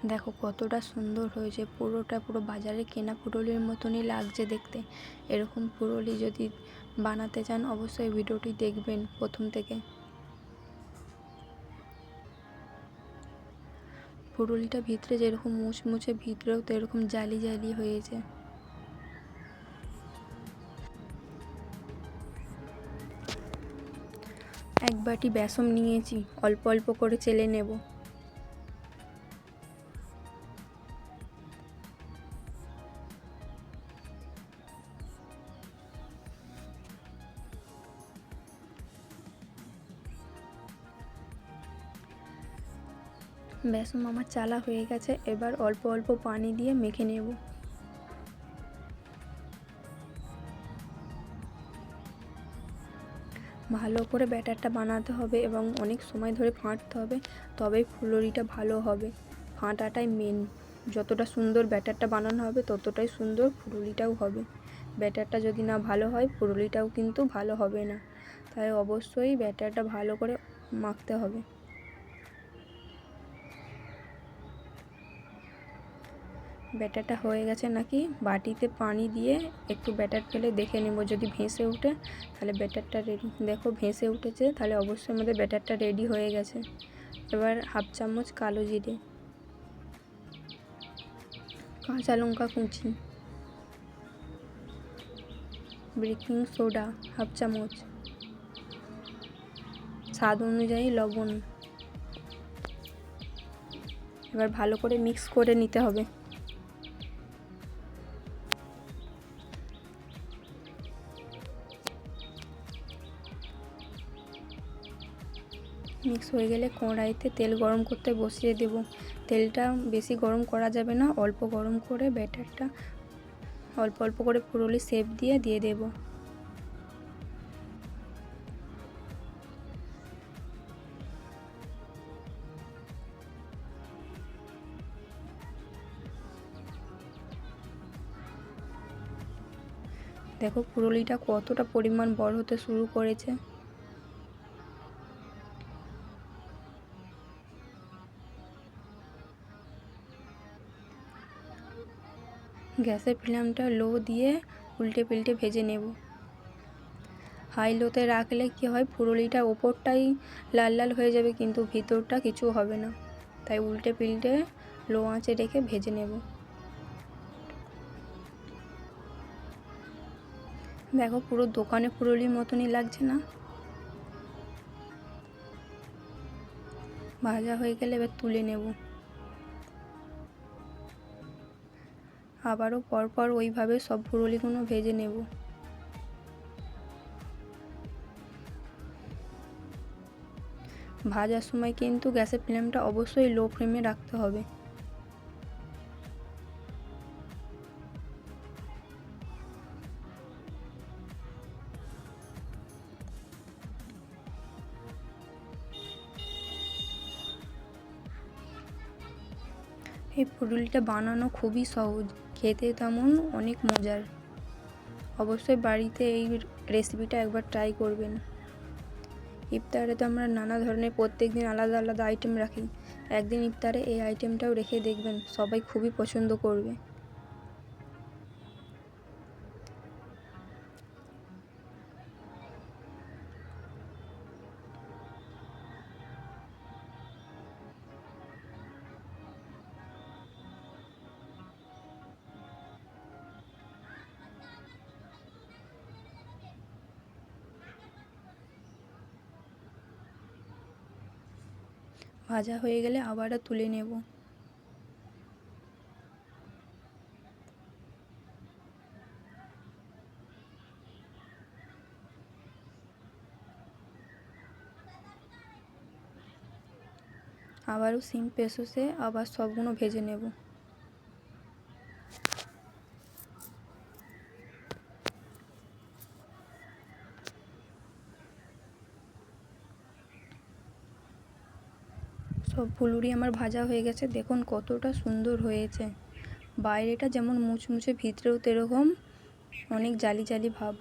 দেখো কতটা সুন্দর হয়েছে, পুরো বাজারে কেনা পুরোলির মতনই লাগছে দেখতে। এরকম পুরোলি যদি বানাতে চান অবশ্যই ভিডিওটি দেখবেন প্রথম থেকে। পুরোলিটা ভিতরে যেরকম মুচমুচে, ভিতরেও তো এরকম জালি জালি হয়েছে। এক বাটি বেসন নিয়েছি, অল্প অল্প করে চেলে নেব। বেসন আমার চালা হয়ে গেছে, এবার অল্প অল্প পানি দিয়ে মেখে নেব। ভালো করে ব্যাটারটা বানাতে হবে এবং অনেক সময় ধরে ফাটতে হবে, তবেই ফুলুরিটা ভালো হবে। ফাটাটাই মেন। যতটা সুন্দর ব্যাটারটা বানানো হবে ততটাই সুন্দর ফুলুরিটাও হবে। ব্যাটারটা যদি না ভালো হয় ফুলুরিটাও কিন্তু ভালো হবে না। তাই অবশ্যই ব্যাটারটা ভালো করে মাখতে হবে। ব্যাটারটা হয়ে গেছে নাকি বাটিতে পানি দিয়ে একটু ব্যাটার ফেলে দেখে নেব, যদি ভেসে ওঠে তাহলে ব্যাটারটা রেডি। দেখো ভেসে উঠেছে, তাহলে অবশ্যই আমাদের ব্যাটারটা রেডি হয়ে গেছে। এবার হাফ চামচ কালো জিরে, কাঁচা লঙ্কা কুচি, বেকিং সোডা হাফ চামচ, স্বাদ অনুযায়ী লবণ। এবার ভালো করে মিক্স করে নিতে হবে। মিক্স হয়ে গেলে কড়াইতে তেল গরম করতে বসিয়ে দেব। তেলটা বেশি গরম করা যাবে না, অল্প গরম করে ব্যাটারটা অল্প অল্প করে পুরোলি শেপ দিয়ে দেব। দেখো পুরোলিটা কতটা পরিমাণ বড় হতে শুরু করেছে। গ্যাসের ফ্লেমটা লো দিয়ে উল্টে পিল্টে ভেজে নেব। হাই লোতে রাখলে কি হয়, পুরোলিটা ওপরটাই লাল লাল হয়ে যাবে কিন্তু ভিতরটা কিছু হবে না। তাই উল্টে পিল্টে লো আঁচে রেখে ভেজে নেব। দেখো পুরো দোকানে পুরোলির মতনই লাগছে না? ভাজা হয়ে গেলে এবার তুলে নেব। আবারও পরপর ওইভাবে সব পুরোলিগুলো ভেজে নেব। ভাজার সময় কিন্তু গ্যাসের ফ্লেমটা অবশ্যই লো ফ্লেমে রাখতে হবে। এই পুরুলিটা বানানো খুবই সহজ, খেতে তেমন অনেক মজার। অবশ্যই বাড়িতে এই রেসিপিটা একবার ট্রাই করবেন। ইফতারে তো আমরা নানা ধরনের প্রত্যেক দিন আলাদা আলাদা আইটেম রাখি, একদিন ইফতারে এই আইটেমটাও রেখে দেখবেন, সবাই খুবই পছন্দ করবে। ভাজা হয়ে গেলে আবারও তুলে নেব। আবারও সিম প্রসেসে আবার সবগুলো ভেজে নেব। সব ফুলুরি আমার ভাজা হয়ে গেছে, দেখুন কতটা সুন্দর হয়েছে। বাইরেটা যেমন মুচমুচে ভিতরেও তেরকম অনেক জালি জালি ভাব।